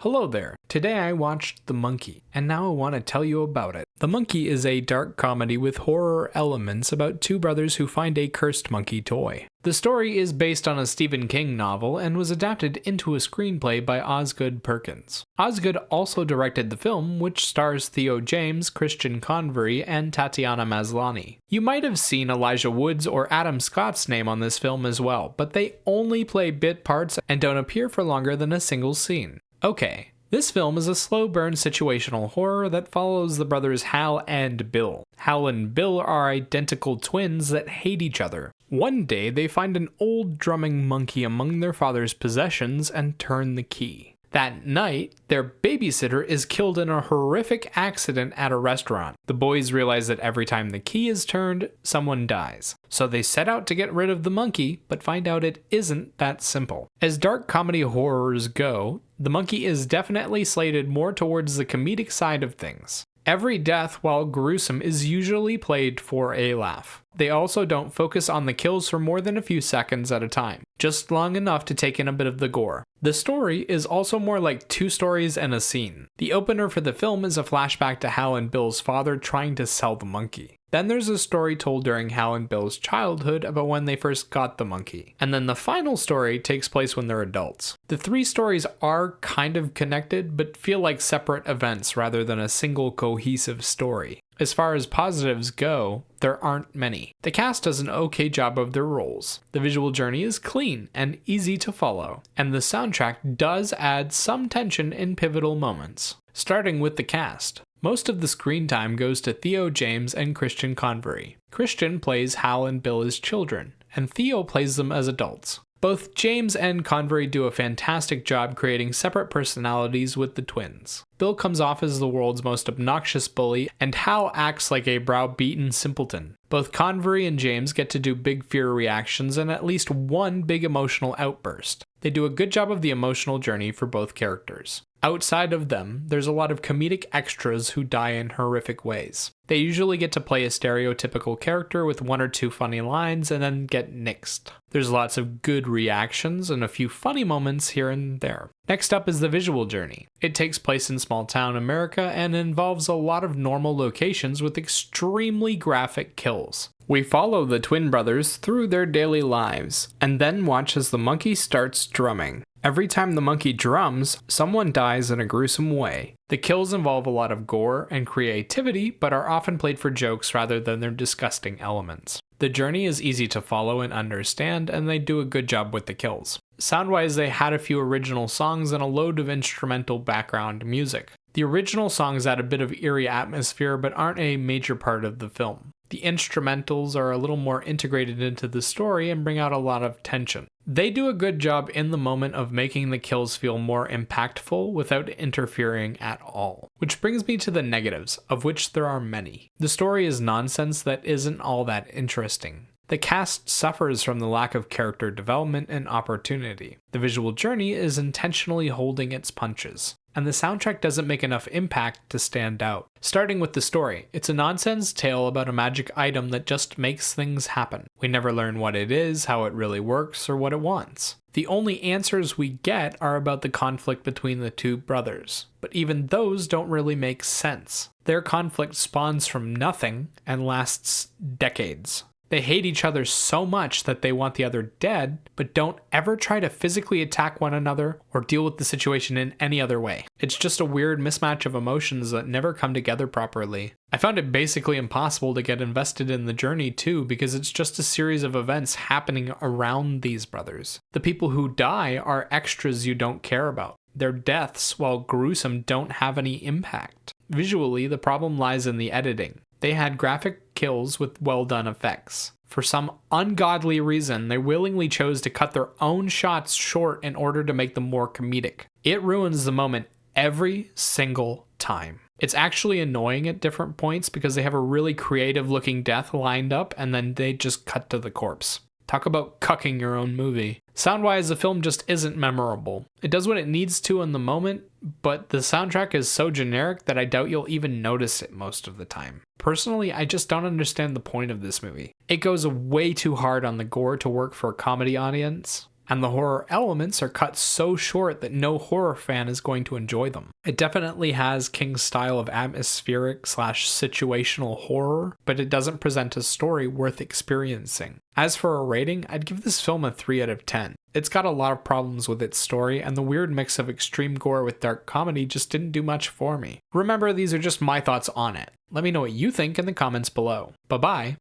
Hello there. Today I watched The Monkey, and now I want to tell you about it. The Monkey is a dark comedy with horror elements about two brothers who find a cursed monkey toy. The story is based on a Stephen King novel and was adapted into a screenplay by Osgood Perkins. Osgood also directed the film, which stars Theo James, Christian Convery, and Tatiana Maslany. You might have seen Elijah Wood's or Adam Scott's name on this film as well, but they only play bit parts and don't appear for longer than a single scene. Okay. This film is a slow burn situational horror that follows the brothers Hal and Bill. Hal and Bill are identical twins that hate each other. One day they find an old drumming monkey among their father's possessions and turn the key. That night, their babysitter is killed in a horrific accident at a restaurant. The boys realize that every time the key is turned, someone dies. So they set out to get rid of the monkey, but find out it isn't that simple. As dark comedy horrors go, The Monkey is definitely slated more towards the comedic side of things. Every death, while gruesome, is usually played for a laugh. They also don't focus on the kills for more than a few seconds at a time, just long enough to take in a bit of the gore. The story is also more like two stories and a scene. The opener for the film is a flashback to Hal and Bill's father trying to sell the monkey. Then there's a story told during Hal and Bill's childhood about when they first got the monkey. And then the final story takes place when they're adults. The three stories are kind of connected, but feel like separate events rather than a single cohesive story. As far as positives go, there aren't many. The cast does an okay job of their roles. The visual journey is clean and easy to follow, and the soundtrack does add some tension in pivotal moments. Starting with the cast. Most of the screen time goes to Theo James and Christian Convery. Christian plays Hal and Bill as children, and Theo plays them as adults. Both James and Convery do a fantastic job creating separate personalities with the twins. Bill comes off as the world's most obnoxious bully, and Hal acts like a browbeaten simpleton. Both Convery and James get to do big fear reactions and at least one big emotional outburst. They do a good job of the emotional journey for both characters. Outside of them, there's a lot of comedic extras who die in horrific ways. They usually get to play a stereotypical character with one or two funny lines and then get nixed. There's lots of good reactions and a few funny moments here and there. Next up is the visual journey. It takes place in small town America and involves a lot of normal locations with extremely graphic kills. We follow the twin brothers through their daily lives, and then watch as the monkey starts drumming. Every time the monkey drums, someone dies in a gruesome way. The kills involve a lot of gore and creativity, but are often played for jokes rather than their disgusting elements. The journey is easy to follow and understand, and they do a good job with the kills. Sound-wise, they had a few original songs and a load of instrumental background music. The original songs add a bit of eerie atmosphere, but aren't a major part of the film. The instrumentals are a little more integrated into the story and bring out a lot of tension. They do a good job in the moment of making the kills feel more impactful without interfering at all. Which brings me to the negatives, of which there are many. The story is nonsense that isn't all that interesting. The cast suffers from the lack of character development and opportunity. The visual journey is intentionally holding its punches, and the soundtrack doesn't make enough impact to stand out. Starting with the story, it's a nonsense tale about a magic item that just makes things happen. We never learn what it is, how it really works, or what it wants. The only answers we get are about the conflict between the two brothers, but even those don't really make sense. Their conflict spawns from nothing and lasts decades. They hate each other so much that they want the other dead, but don't ever try to physically attack one another or deal with the situation in any other way. It's just a weird mismatch of emotions that never come together properly. I found it basically impossible to get invested in the journey too, because it's just a series of events happening around these brothers. The people who die are extras you don't care about. Their deaths, while gruesome, don't have any impact. Visually, the problem lies in the editing. They had graphic kills with well-done effects. For some ungodly reason, they willingly chose to cut their own shots short in order to make them more comedic. It ruins the moment every single time. It's actually annoying at different points because they have a really creative looking death lined up and then they just cut to the corpse. Talk about cucking your own movie. Sound-wise, the film just isn't memorable. It does what it needs to in the moment, but the soundtrack is so generic that I doubt you'll even notice it most of the time. Personally, I just don't understand the point of this movie. It goes way too hard on the gore to work for a comedy audience. and the horror elements are cut so short that no horror fan is going to enjoy them. It definitely has King's style of atmospheric / situational horror, but it doesn't present a story worth experiencing. As for a rating, I'd give this film a 3 out of 10. It's got a lot of problems with its story, and the weird mix of extreme gore with dark comedy just didn't do much for me. Remember, these are just my thoughts on it. Let me know what you think in the comments below. Bye bye.